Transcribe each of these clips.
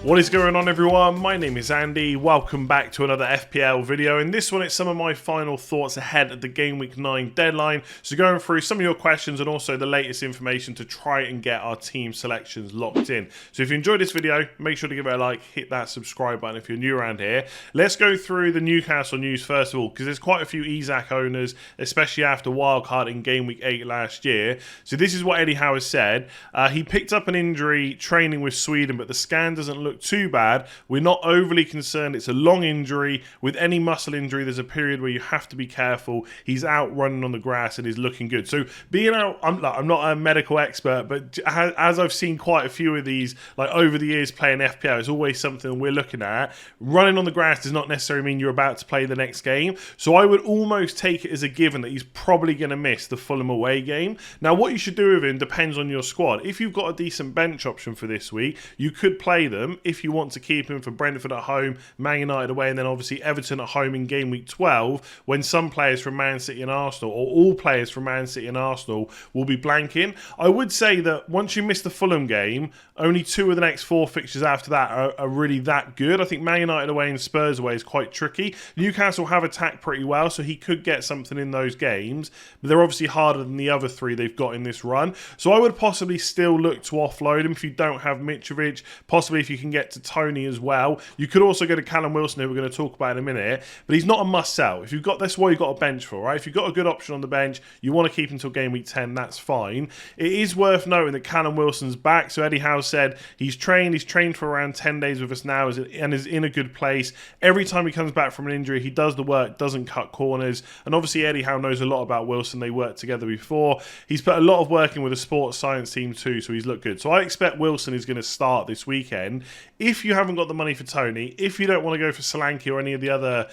What is going on, everyone? My name is Andy. Welcome back to another FPL video. In this one, it's some of my final thoughts ahead of the Gameweek 9 deadline. So going through some of your questions and also the latest information to try and get our team selections locked in. So if you enjoyed this video, make sure to give it a like, hit that subscribe button if you're new around here. Let's go through the Newcastle news first of all, because there's quite a few Isak owners, especially after wildcard in Gameweek 8 last year. So this is what Eddie Howe has said. He picked up an injury training with Sweden, but the scan doesn't look too bad. We're not overly concerned. It's a long injury. With any muscle injury, there's a period where you have to be careful. He's out running on the grass and is looking good. So being out, I'm not a medical expert, but as I've seen quite a few of these, like over the years playing FPL, it's always something we're looking at. Running on the grass does not necessarily mean you're about to play the next game. So I would almost take it as a given that he's probably going to miss the Fulham away game. Now, what you should do with him depends on your squad. If you've got a decent bench option for this week, you could play them if you want to keep him for Brentford at home, Man United away, and then obviously Everton at home in game week 12, when some players from Man City and Arsenal, or all players from Man City and Arsenal, will be blanking. I would say that once you miss the Fulham game, only 2 of the next 4 fixtures after that are really that good. I think Man United away and Spurs away is quite tricky. Newcastle have attacked pretty well, so he could get something in those games, but they're obviously harder than the other 3 they've got in this run. So I would possibly still look to offload him if you don't have Mitrovic, possibly if you can get to Tony as well. You could also go to Callum Wilson, who we're going to talk about in a minute, but he's not a must-sell. If you've got, that's why you've got a bench for, right? If you've got a good option on the bench, you want to keep until game week 10, that's fine. It is worth noting that Callum Wilson's back. So Eddie Howe said he's trained for around 10 days with us now and is in a good place. Every time he comes back from an injury, he does the work, doesn't cut corners. And obviously Eddie Howe knows a lot about Wilson. They worked together before. He's put a lot of work in with the sports science team too, so he's looked good. So I expect Wilson is going to start this weekend. If you haven't got the money for Tony, if you don't want to go for Solanke or any of the other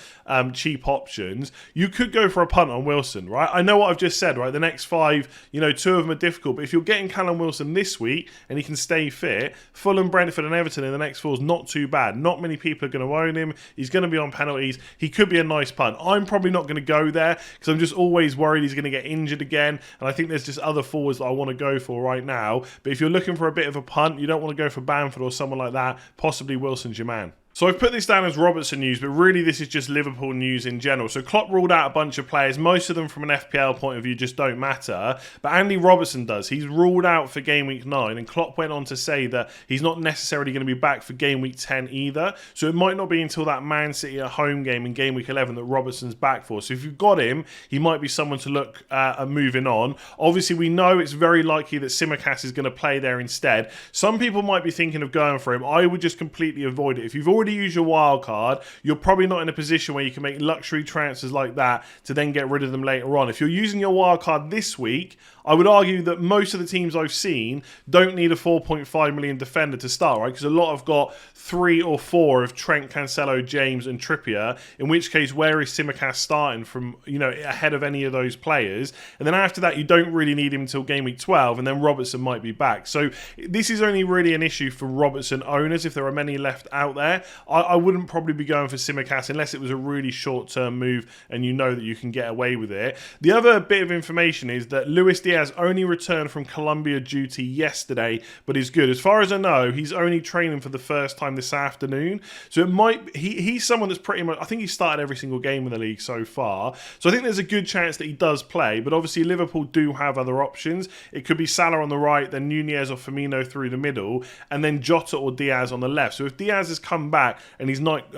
cheap options, you could go for a punt on Wilson, right? I know what I've just said, right? The next 5, 2 of them are difficult, but if you're getting Callum Wilson this week and he can stay fit, Fulham, Brentford and Everton in the next 4 is not too bad. Not many people are going to own him. He's going to be on penalties. He could be a nice punt. I'm probably not going to go there because I'm just always worried he's going to get injured again, and I think there's just other forwards that I want to go for right now. But if you're looking for a bit of a punt, you don't want to go for Bamford or someone like that, possibly Wilson's your man. So I've put this down as Robertson news, but really this is just Liverpool news in general. So Klopp ruled out a bunch of players. Most of them from an FPL point of view just don't matter. But Andy Robertson does. He's ruled out for Game Week 9, and Klopp went on to say that he's not necessarily going to be back for Game Week 10 either. So it might not be until that Man City at home game in Game Week 11 that Robertson's back for. So if you've got him, he might be someone to look at moving on. Obviously, we know it's very likely that Tsimikas is going to play there instead. Some people might be thinking of going for him. I would just completely avoid it. If you've already used your wild card, you're probably not in a position where you can make luxury transfers like that to then get rid of them later on. If you're using your wild card this week, I would argue that most of the teams I've seen don't need a 4.5 million defender to start, right? Because a lot have got 3 or 4 of Trent, Cancelo, James and Trippier, in which case where is Tsimikas starting from, ahead of any of those players? And then after that, you don't really need him until game week 12, and then Robertson might be back. So this is only really an issue for Robertson owners, if there are many left out there. I wouldn't probably be going for Tsimikas unless it was a really short-term move and you know that you can get away with it. The other bit of information is that Luis Diaz only returned from Colombia duty yesterday, but is good. As far as I know, he's only training for the first time this afternoon. So it might he's someone that's pretty much, I think he's started every single game in the league so far. So I think there's a good chance that he does play, but obviously Liverpool do have other options. It could be Salah on the right, then Nunez or Firmino through the middle, and then Jota or Diaz on the left. So if Diaz has come back and he's not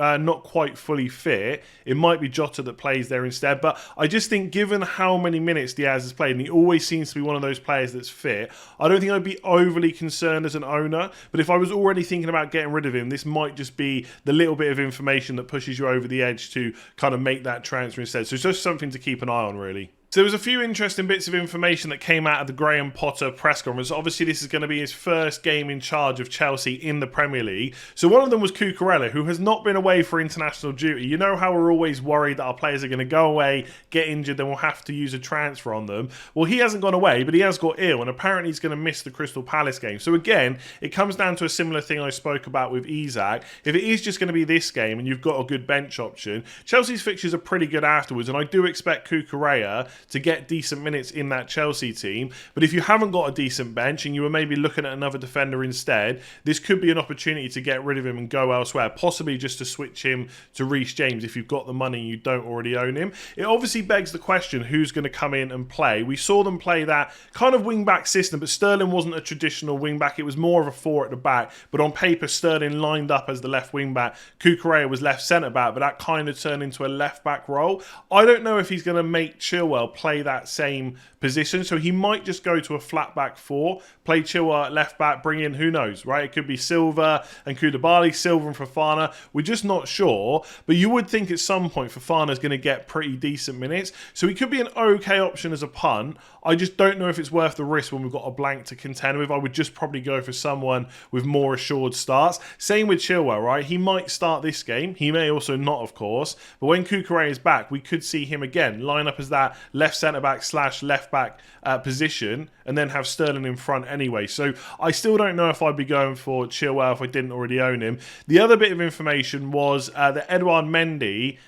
quite fully fit, it might be Jota that plays there instead. But I just think given how many minutes Diaz has played, and he always seems to be one of those players that's fit, I don't think I'd be overly concerned as an owner. But if I was already thinking about getting rid of him, this might just be the little bit of information that pushes you over the edge to kind of make that transfer instead. So it's just something to keep an eye on, really. So there was a few interesting bits of information that came out of the Graham Potter press conference. Obviously, this is going to be his first game in charge of Chelsea in the Premier League. So one of them was Cucurella, who has not been away for international duty. You know how we're always worried that our players are going to go away, get injured, then we'll have to use a transfer on them. Well, he hasn't gone away, but he has got ill, and apparently he's going to miss the Crystal Palace game. So again, it comes down to a similar thing I spoke about with Isak. If it is just going to be this game and you've got a good bench option, Chelsea's fixtures are pretty good afterwards, and I do expect Cucurella to get decent minutes in that Chelsea team. But if you haven't got a decent bench and you were maybe looking at another defender instead, this could be an opportunity to get rid of him and go elsewhere, possibly just to switch him to Reece James if you've got the money and you don't already own him. It obviously begs the question, who's going to come in and play? We saw them play that kind of wing-back system, but Sterling wasn't a traditional wing-back. It was more of a 4 at the back. But on paper, Sterling lined up as the left wing-back. Cucurella was left centre-back, but that kind of turned into a left-back role. I don't know if he's going to make Chilwell play that same position, so he might just go to a flat-back 4, play Chilwell at left-back, bring in, who knows, right? It could be Silva and Koulibaly, Silva and Fofana. We're just not sure, but you would think at some point Fofana's going to get pretty decent minutes, so he could be an okay option as a punt. I just don't know if it's worth the risk when we've got a blank to contend with. I would just probably go for someone with more assured starts. Same with Chilwell, right? He might start this game. He may also not, of course. But when Cucurella is back, we could see him again line up as that left centre-back / left-back position and then have Sterling in front anyway. So I still don't know if I'd be going for Chilwell if I didn't already own him. The other bit of information was that Edouard Mendy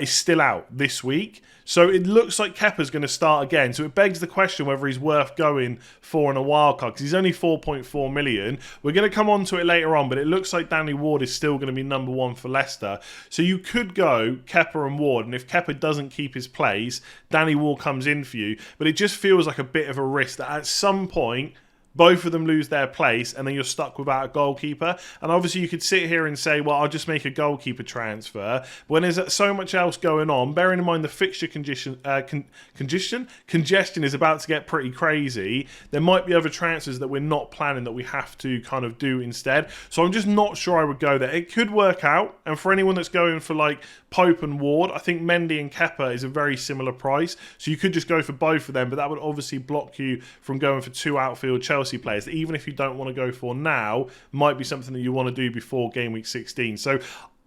is still out this week. So it looks like Kepa's going to start again. So it begs the question whether he's worth going for in a wildcard, because he's only 4.4 million. We're going to come on to it later on, but it looks like Danny Ward is still going to be number 1 for Leicester. So you could go Kepa and Ward, and if Kepa doesn't keep his place, Danny Ward comes in for you. But it just feels like a bit of a risk that at some point both of them lose their place and then you're stuck without a goalkeeper. And obviously you could sit here and say, well, I'll just make a goalkeeper transfer. But when there's so much else going on, bearing in mind the fixture congestion is about to get pretty crazy, there might be other transfers that we're not planning that we have to kind of do instead. So I'm just not sure I would go there. It could work out. And for anyone that's going for like Pope and Ward, I think Mendy and Kepa is a very similar price. So you could just go for both of them, but that would obviously block you from going for 2 outfield Chelsea players that even if you don't want to go for now, might be something that you want to do before game week 16. So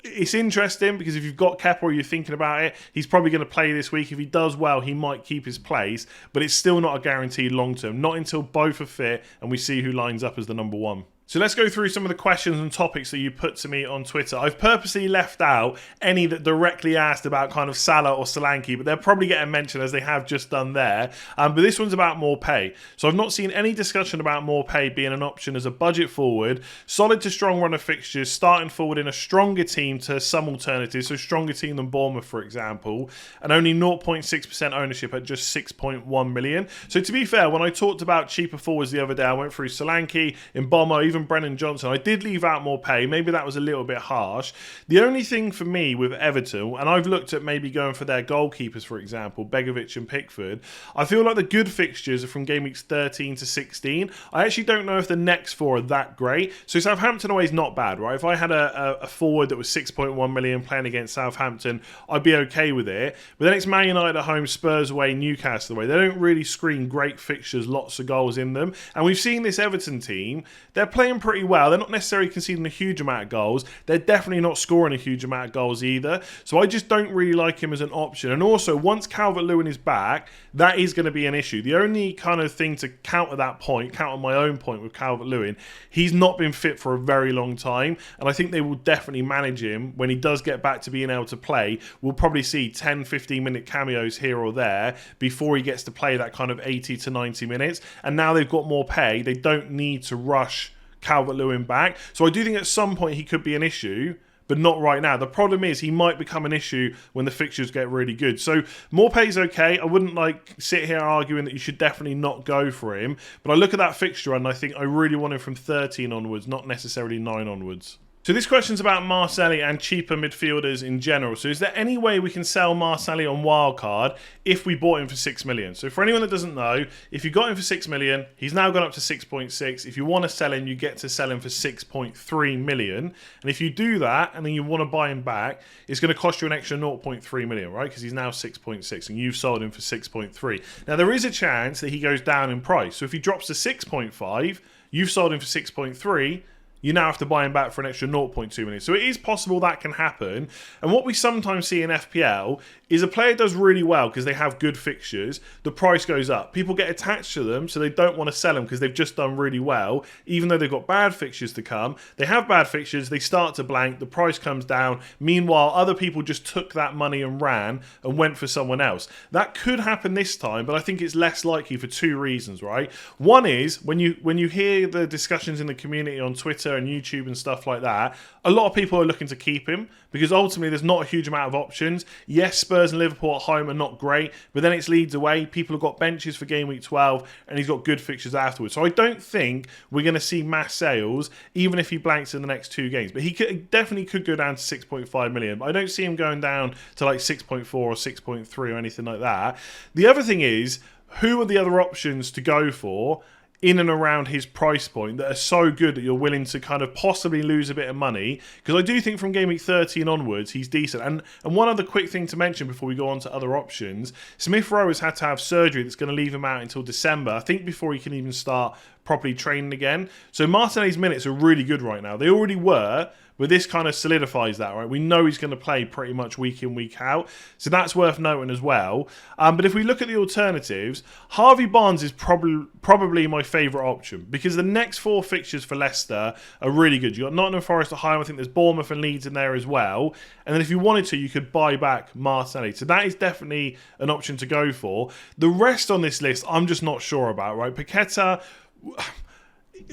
it's interesting because if you've got Kepa or you're thinking about it, he's probably going to play this week. If he does well, he might keep his place, but it's still not a guaranteed long term. Not until both are fit and we see who lines up as the number 1. So let's go through some of the questions and topics that you put to me on Twitter. I've purposely left out any that directly asked about kind of Salah or Solanke, but they'll probably get a mention as they have just done there. But this one's about Maupay. So I've not seen any discussion about Maupay being an option as a budget forward. Solid to strong run of fixtures, starting forward in a stronger team to some alternatives, so stronger team than Bournemouth, for example, and only 0.6% ownership at just 6.1 million. So to be fair, when I talked about cheaper forwards the other day, I went through Solanke, Mboma, even Brennan Johnson. I did leave out Maupay. Maybe that was a little bit harsh. The only thing for me with Everton, and I've looked at maybe going for their goalkeepers, for example, Begovic and Pickford, I feel like the good fixtures are from game weeks 13 to 16. I actually don't know if the next 4 are that great. So Southampton away is not bad, right? If I had a forward that was 6.1 million playing against Southampton, I'd be okay with it. But then it's Man United at home, Spurs away, Newcastle away. They don't really screen great fixtures, lots of goals in them. And we've seen this Everton team, they're playing pretty well. They're not necessarily conceding a huge amount of goals. They're definitely not scoring a huge amount of goals either. So I just don't really like him as an option. And also, once Calvert-Lewin is back, that is going to be an issue. The only kind of thing to counter that point, counter my own point with Calvert-Lewin, he's not been fit for a very long time. And I think they will definitely manage him when he does get back to being able to play. We'll probably see 10, 15-minute cameos here or there before he gets to play that kind of 80 to 90 minutes. And now they've got more pay. They don't need to rush Calvert-Lewin back. So I do think at some point he could be an issue, but not right now. The problem is he might become an issue when the fixtures get really good. So Maupay's okay. I wouldn't sit here arguing that you should definitely not go for him, but I look at that fixture and I think I really want him from 13 onwards, not necessarily 9 onwards. So this question's about Martinelli and cheaper midfielders in general. So is there any way we can sell Martinelli on wildcard if we bought him for 6 million? So for anyone that doesn't know, if you got him for 6 million, he's now gone up to 6.6. If you want to sell him, you get to sell him for 6.3 million. And if you do that and then you want to buy him back, it's going to cost you an extra 0.3 million, right? Because he's now 6.6 and you've sold him for 6.3. Now there is a chance that he goes down in price. So if he drops to 6.5, you've sold him for 6.3, you now have to buy him back for an extra 0.2 million. So it is possible that can happen. And what we sometimes see in FPL is a player does really well because they have good fixtures, the price goes up. People get attached to them, so they don't want to sell them because they've just done really well, even though they've got bad fixtures to come. They have bad fixtures, they start to blank, the price comes down. Meanwhile, other people just took that money and ran and went for someone else. That could happen this time, but I think it's less likely for two reasons, right? One is, when you hear the discussions in the community on Twitter and YouTube and stuff like that, a lot of people are looking to keep him because ultimately there's not a huge amount of options. Yes, Spurs and Liverpool at home are not great, but then it's Leeds away. People have got benches for game week 12 and he's got good fixtures afterwards. So I don't think we're going to see mass sales even if he blanks in the next two games. But he definitely could go down to 6.5 million. But I don't see him going down to like 6.4 or 6.3 or anything like that. The other thing is, who are the other options to go for in and around his price point that are so good that you're willing to kind of possibly lose a bit of money? Because I do think from game week 13 onwards, he's decent. And one other quick thing to mention before we go on to other options, Smith Rowe has had to have surgery that's going to leave him out until December, I think before he can even start properly training again. So Martinelli's minutes are really good right now. They already were, but this kind of solidifies that, right? We know he's going to play pretty much week in, week out. So that's worth noting as well. But if we look at the alternatives, Harvey Barnes is probably my favourite option because the next four fixtures for Leicester are really good. You've got Nottingham Forest at home. I think there's Bournemouth and Leeds in there as well. And then if you wanted to, you could buy back Martinelli. So that is definitely an option to go for. The rest on this list, I'm just not sure about, right? Paqueta,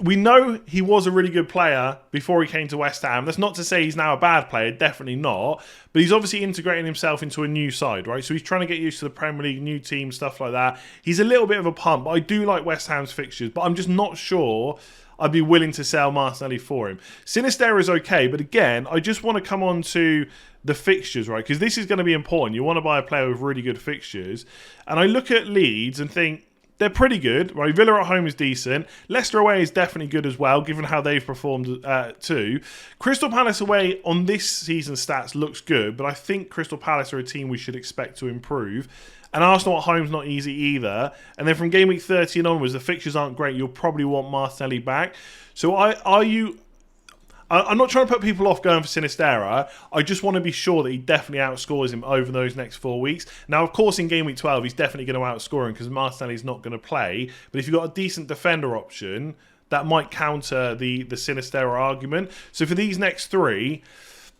we know he was a really good player before he came to West Ham. That's not to say he's now a bad player, definitely not. But he's obviously integrating himself into a new side, right? So he's trying to get used to the Premier League, new team, stuff like that. He's a little bit of a pump. I do like West Ham's fixtures, but I'm just not sure I'd be willing to sell Martinelli for him. Sinisterra is okay, but again, I just want to come on to the fixtures, right? Because this is going to be important. You want to buy a player with really good fixtures. And I look at Leeds and think, they're pretty good, right? Villa at home is decent. Leicester away is definitely good as well, given how they've performed too. Crystal Palace away on this season's stats looks good, but I think Crystal Palace are a team we should expect to improve. And Arsenal at home's not easy either. And then from game week 13 onwards, the fixtures aren't great. You'll probably want Martinelli back. So I'm not trying to put people off going for Sinisterra. I just want to be sure that he definitely outscores him over those next 4 weeks. Now, of course, in game week 12, he's definitely going to outscore him because Martinelli's not going to play. But if you've got a decent defender option, that might counter the Sinisterra argument. So for these next three,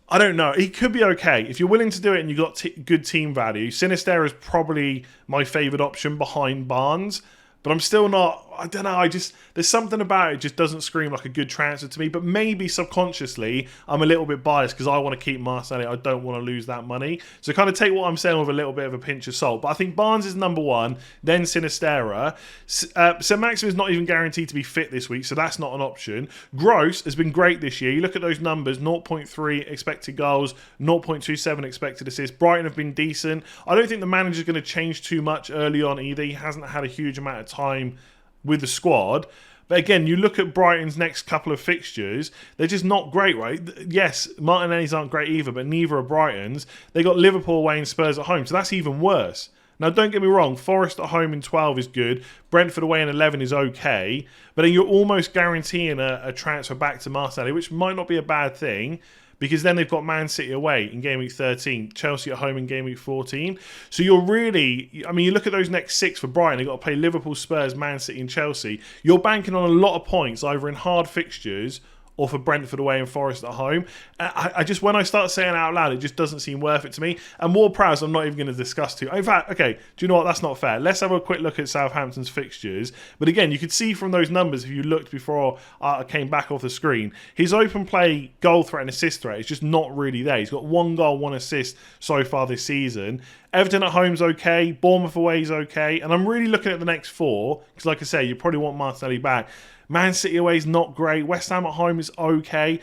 I don't know. He could be okay. If you're willing to do it and you've got good team value, Sinisterra is probably my favourite option behind Barnes. But I'm still not, I don't know, there's something about it just doesn't scream like a good transfer to me. But maybe subconsciously, I'm a little bit biased because I want to keep Martinelli. I don't want to lose that money. So kind of take what I'm saying with a little bit of a pinch of salt. But I think Barnes is number one, then Sinisterra. St. Maxim is not even guaranteed to be fit this week, so that's not an option. Gross has been great this year. You look at those numbers, 0.3 expected goals, 0.27 expected assists. Brighton have been decent. I don't think the manager's going to change too much early on either. He hasn't had a huge amount of time with the squad. But again, you look at Brighton's next couple of fixtures, they're just not great, right? Yes, Martinelli's aren't great either, but neither are Brighton's. They got Liverpool away and Spurs at home, so that's even worse. Now, don't get me wrong, Forest at home in 12 is good, Brentford away in 11 is okay, but then you're almost guaranteeing a transfer back to Martinelli, which might not be a bad thing, because then they've got Man City away in game week 13, Chelsea at home in game week 14. So you're really, I mean, you look at those next six for Brighton, they've got to play Liverpool, Spurs, Man City and Chelsea. You're banking on a lot of points, either in hard fixtures or for Brentford away and Forest at home. I just, when I start saying it out loud, it just doesn't seem worth it to me. And Ward-Prowse, I'm not even going to discuss too. In fact, okay, do you know what? That's not fair. Let's have a quick look at Southampton's fixtures. But again, you could see from those numbers, if you looked before I came back off the screen, his open play goal threat and assist threat is just not really there. He's got 1 goal, 1 assist so far this season. Everton at home's okay. Bournemouth away is okay. And I'm really looking at the next 4, because like I say, you probably want Martinelli back. Man City away is not great. West Ham at home is okay.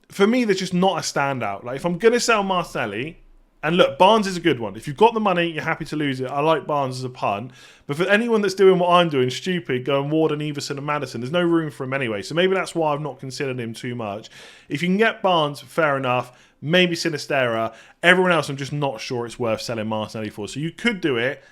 For me, there's just not a standout. Like, if I'm going to sell Martinelli, and look, Barnes is a good one. If you've got the money, you're happy to lose it. I like Barnes as a punt. But for anyone that's doing what I'm doing, stupid, going Ward and Iversen and Maddison, there's no room for him anyway. So maybe that's why I've not considered him too much. If you can get Barnes, fair enough. Maybe Sinisterra. Everyone else, I'm just not sure it's worth selling Martinelli for. So you could do it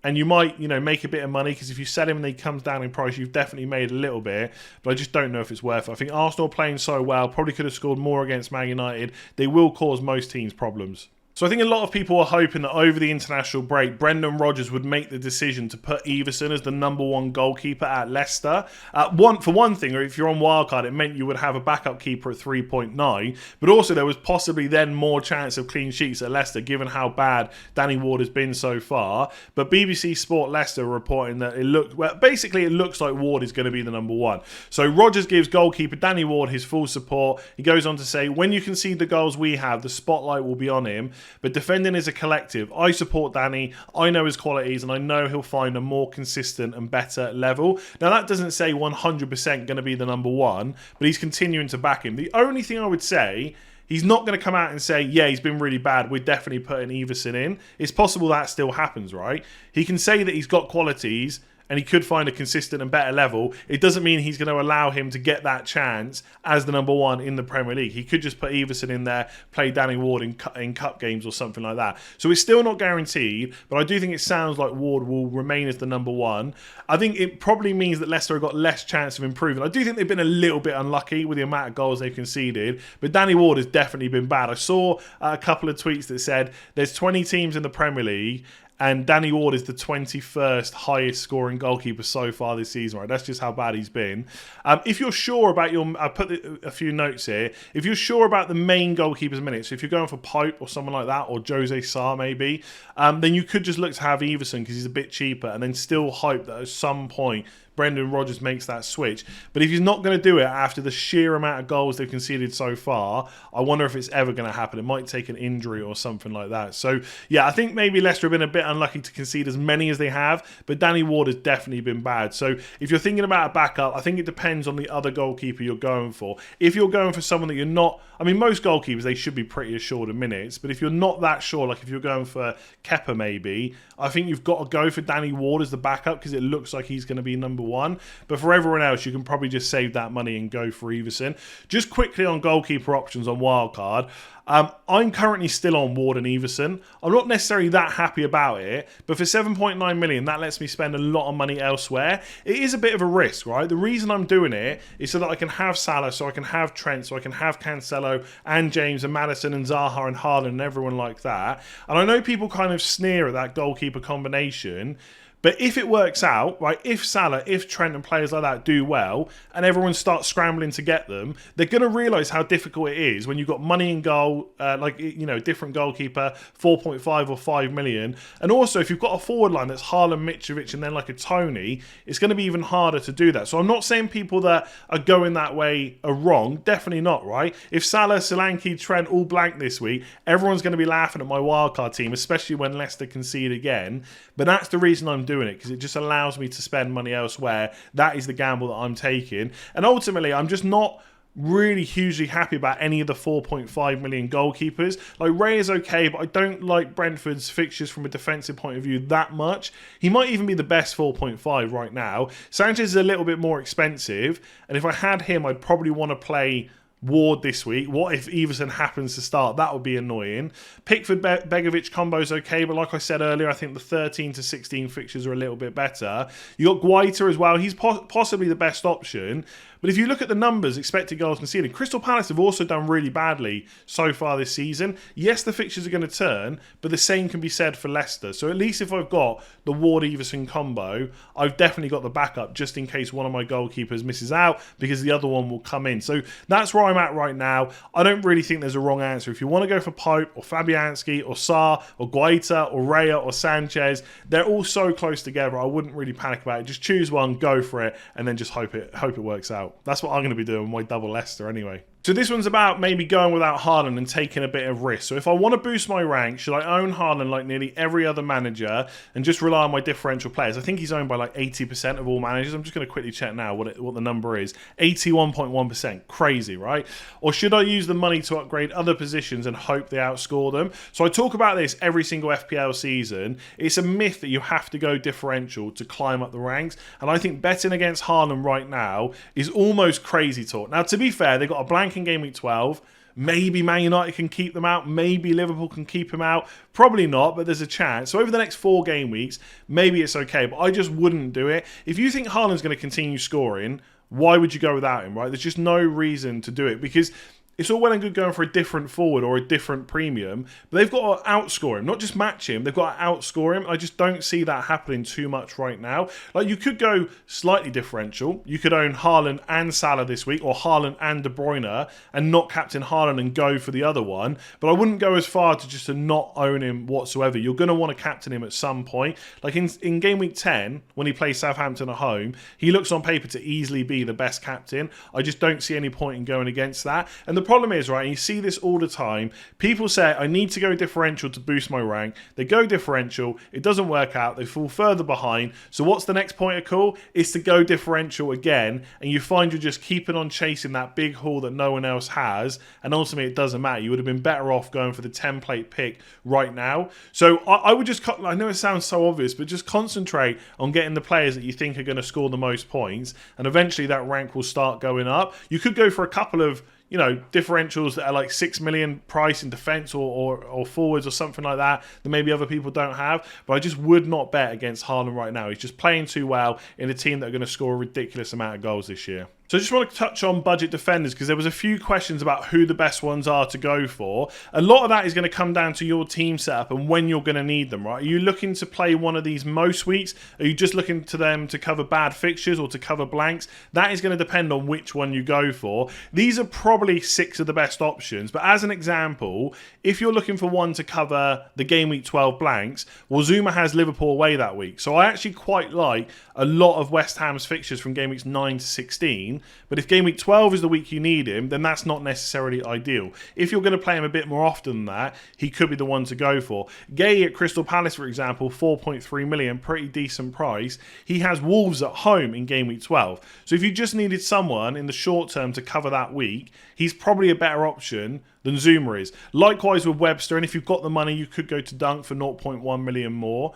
and you might, you know, make a bit of money because if you sell him and he comes down in price, you've definitely made a little bit, but I just don't know if it's worth it. I think Arsenal playing so well, probably could have scored more against Man United. They will cause most teams problems. So I think a lot of people are hoping that over the international break, Brendan Rodgers would make the decision to put Iversen as the #1 goalkeeper at Leicester. For one thing, or if you're on wildcard, it meant you would have a backup keeper at 3.9, but also there was possibly then more chance of clean sheets at Leicester, given how bad Danny Ward has been so far. But BBC Sport Leicester are reporting that it looks like Ward is going to be the #1. So Rodgers gives goalkeeper Danny Ward his full support. He goes on to say, when you concede the goals we have, the spotlight will be on him. But defending is a collective. I support Danny. I know his qualities and I know he'll find a more consistent and better level. Now, that doesn't say 100% going to be the #1, but he's continuing to back him. The only thing I would say, he's not going to come out and say, yeah, he's been really bad, we're definitely putting Iversen in. It's possible that still happens, right? He can say that he's got qualities and he could find a consistent and better level. It doesn't mean he's going to allow him to get that chance as the #1 in the Premier League. He could just put Iversen in there, play Danny Ward in cup games or something like that. So it's still not guaranteed, but I do think it sounds like Ward will remain as the #1. I think it probably means that Leicester have got less chance of improving. I do think they've been a little bit unlucky with the amount of goals they've conceded, but Danny Ward has definitely been bad. I saw a couple of tweets that said there's 20 teams in the Premier League, and Danny Ward is the 21st highest scoring goalkeeper so far this season, right? That's just how bad he's been. If you're sure about I put a few notes here. If you're sure about the main goalkeeper's minutes, so if you're going for Pope or someone like that, or Jose Sarr maybe, then you could just look to have Iversen because he's a bit cheaper, and then still hope that at some point Brendan Rodgers makes that switch. But if he's not going to do it after the sheer amount of goals they've conceded so far, I wonder if it's ever going to happen. It might take an injury or something like that. So, yeah, I think maybe Leicester have been a bit unlucky to concede as many as they have, but Danny Ward has definitely been bad. So if you're thinking about a backup, I think it depends on the other goalkeeper you're going for. If you're going for someone that you're not... I mean, most goalkeepers, they should be pretty assured of minutes, but if you're not that sure, like if you're going for Kepa maybe, I think you've got to go for Danny Ward as the backup because it looks like he's going to be #1. But for everyone else, you can probably just save that money and go for Iversen. Just quickly on goalkeeper options on wildcard. I'm currently still on Ward and Iversen. I'm not necessarily that happy about it, but for 7.9 million, that lets me spend a lot of money elsewhere. It is a bit of a risk, right? The reason I'm doing it is so that I can have Salah, so I can have Trent, so I can have Cancelo and James and Maddison and Zaha and Haaland and everyone like that. And I know people kind of sneer at that goalkeeper combination, but if it works out, right, if Salah, if Trent and players like that do well, and everyone starts scrambling to get them, they're going to realise how difficult it is when you've got money in goal, different goalkeeper, 4.5 or 5 million. And also, if you've got a forward line that's Haaland, Mitrovic, and then like a Tony, it's going to be even harder to do that. So I'm not saying people that are going that way are wrong. Definitely not, right? If Salah, Solanke, Trent all blank this week, everyone's going to be laughing at my wildcard team, especially when Leicester concede again. But that's the reason I'm doing it, because it just allows me to spend money elsewhere. That is the gamble that I'm taking. And ultimately, I'm just not really hugely happy about any of the 4.5 million goalkeepers. Like, Ray is okay, but I don't like Brentford's fixtures from a defensive point of view that much. He might even be the best 4.5 right now. Sanchez is a little bit more expensive, and if I had him, I'd probably want to play Ward this week. What if Iversen happens to start? That would be annoying. Pickford-Begovic combo is okay, but like I said earlier, I think the 13 to 16 fixtures are a little bit better. You got Guaita as well. He's possibly the best option. But if you look at the numbers, expected goals conceded, Crystal Palace have also done really badly so far this season. Yes, the fixtures are going to turn, but the same can be said for Leicester. So at least if I've got the Ward-Iversen combo, I've definitely got the backup just in case one of my goalkeepers misses out, because the other one will come in. So that's where I'm at right now. I don't really think there's a wrong answer. If you want to go for Pope or Fabianski or Sarr or Guaita or Raya or Sanchez, they're all so close together. I wouldn't really panic about it. Just choose one, go for it, and then just hope it works out. That's what I'm going to be doing with my double Leicester anyway. So this one's about maybe going without Haaland and taking a bit of risk. So if I want to boost my rank, should I own Haaland like nearly every other manager and just rely on my differential players? I think he's owned by like 80% of all managers. I'm just going to quickly check now what the number is. 81.1%. Crazy, right? Or should I use the money to upgrade other positions and hope they outscore them? So I talk about this every single FPL season. It's a myth that you have to go differential to climb up the ranks. And I think betting against Haaland right now is almost crazy talk. Now, to be fair, they've got a blank in Game Week 12, Maybe Man United can keep them out. Maybe Liverpool can keep him out. Probably not, but there's a chance. So over the next 4 game weeks, maybe it's okay, but I just wouldn't do it. If you think Haaland's going to continue scoring, why would you go without him, right? There's just no reason to do it, because it's all well and good going for a different forward or a different premium, but they've got to outscore him, not just match him. They've got to outscore him. I just don't see that happening too much right now. Like, you could go slightly differential. You could own Haaland and Salah this week, or Haaland and De Bruyne, and not captain Haaland and go for the other one. But I wouldn't go as far to not own him whatsoever. You're going to want to captain him at some point. Like in game week 10, when he plays Southampton at home, he looks on paper to easily be the best captain. I just don't see any point in going against that. And the problem is, right, and you see this all the time, people say, I need to go differential to boost my rank. They go differential, it doesn't work out, they fall further behind. So what's the next point of call? It's to go differential again, and you find you're just keeping on chasing that big haul that no one else has, and ultimately it doesn't matter. You would have been better off going for the template pick right now. So I would just, I know it sounds so obvious, but just concentrate on getting the players that you think are going to score the most points, and eventually that rank will start going up. You could go for a couple of differentials that are like 6 million price in defence or forwards or something like that maybe other people don't have. But I just would not bet against Haaland right now. He's just playing too well in a team that are going to score a ridiculous amount of goals this year. So I just want to touch on budget defenders, because there was a few questions about who the best ones are to go for. A lot of that is going to come down to your team setup and when you're going to need them, right? Are you looking to play one of these most weeks? Are you just looking to them to cover bad fixtures or to cover blanks? That is going to depend on which one you go for. These are probably 6 of the best options, but as an example, if you're looking for one to cover the game week 12 blanks, well, Zuma has Liverpool away that week. So I actually quite like a lot of West Ham's fixtures from game weeks 9 to 16. But if game week 12 is the week you need him, then that's not necessarily ideal. If you're going to play him a bit more often than that, he could be the one to go for. Gay at Crystal Palace, for example, 4.3 million, pretty decent price. He has Wolves at home in game week 12. So if you just needed someone in the short term to cover that week, he's probably a better option than Zuma is. Likewise with Webster, and if you've got the money, you could go to Dunk for 0.1 million more.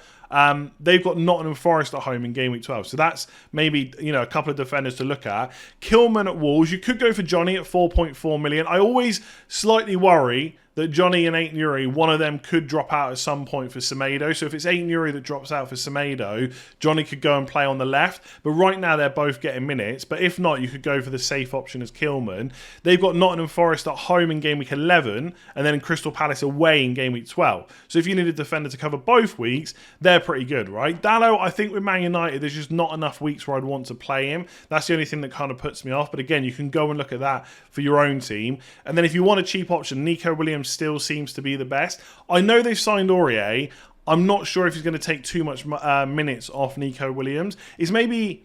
They've got Nottingham Forest at home in game week 12, so that's maybe a couple of defenders to look at. Kilman at Wolves, you could go for Johnny at 4.4 million. I always slightly worry that Johnny and Aït-Nouri, one of them could drop out at some point for Semedo. So if it's Aït-Nouri that drops out for Semedo, Johnny could go and play on the left. But right now they're both getting minutes. But if not, you could go for the safe option as Kilman. They've got Nottingham Forest at home in game week 11 and then Crystal Palace away in game week 12. So if you need a defender to cover both weeks, they're pretty good, right? Dallo, I think with Man United, there's just not enough weeks where I'd want to play him. That's the only thing that kind of puts me off. But again, you can go and look at that for your own team. And then if you want a cheap option, Nico Williams still seems to be the best. I know they've signed Aurier. I'm not sure if he's going to take too much minutes off Nico Williams. It's maybe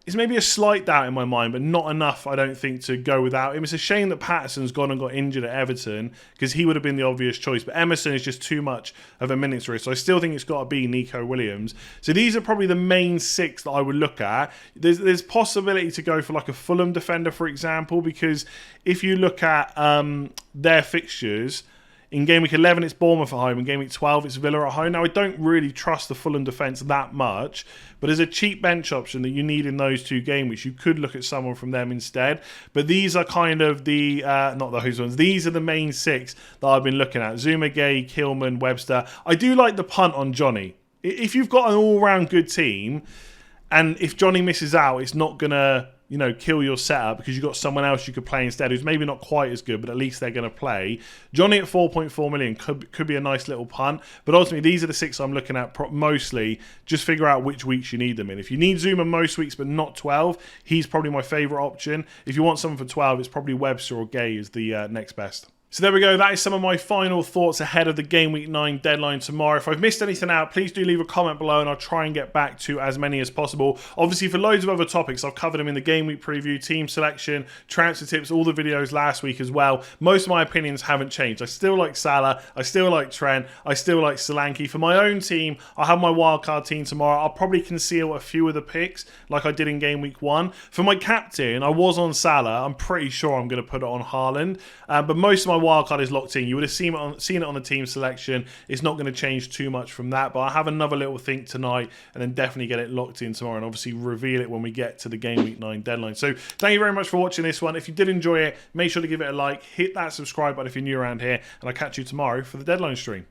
a slight doubt in my mind, but not enough, I don't think, to go without him. It's a shame that Patterson's gone and got injured at Everton, because he would have been the obvious choice. But Emerson is just too much of a minutes risk. So I still think it's got to be Nico Williams. So these are probably the main 6 that I would look at. There's possibility to go for like a Fulham defender, for example, because if you look at their fixtures, in game week 11, it's Bournemouth at home. In game week 12, it's Villa at home. Now, I don't really trust the Fulham defence that much, but as a cheap bench option that you need in those 2 game weeks, you could look at someone from them instead. But these are kind of the, not those ones, these are the main 6 that I've been looking at. Zuma, Gay, Kilman, Webster. I do like the punt on Johnny. If you've got an all-round good team, and if Johnny misses out, it's not going to kill your setup, because you've got someone else you could play instead who's maybe not quite as good, but at least they're going to play. Johnny at 4.4 million could be a nice little punt, but ultimately these are the 6 I'm looking at mostly. Just figure out which weeks you need them in. If you need Zuma most weeks but not 12, he's probably my favourite option. If you want someone for 12, it's probably Webster or Gay is the next best. So there we go. That is some of my final thoughts ahead of the Game Week 9 deadline tomorrow. If I've missed anything out, please do leave a comment below and I'll try and get back to as many as possible. Obviously, for loads of other topics, I've covered them in the Game Week preview, team selection, transfer tips, all the videos last week as well. Most of my opinions haven't changed. I still like Salah. I still like Trent. I still like Solanke. For my own team, I'll have my wildcard team tomorrow. I'll probably conceal a few of the picks like I did in Game Week 1. For my captain, I was on Salah. I'm pretty sure I'm going to put it on Haaland. But most of my wildcard is locked in. You would have seen it on the team selection. It's not going to change too much from that, but I'll have another little think tonight and then definitely get it locked in tomorrow and obviously reveal it when we get to the Game Week 9 deadline. So thank you very much for watching this one. If you did enjoy it, make sure to give it a like, hit that subscribe button if you're new around here, and I'll catch you tomorrow for the deadline stream.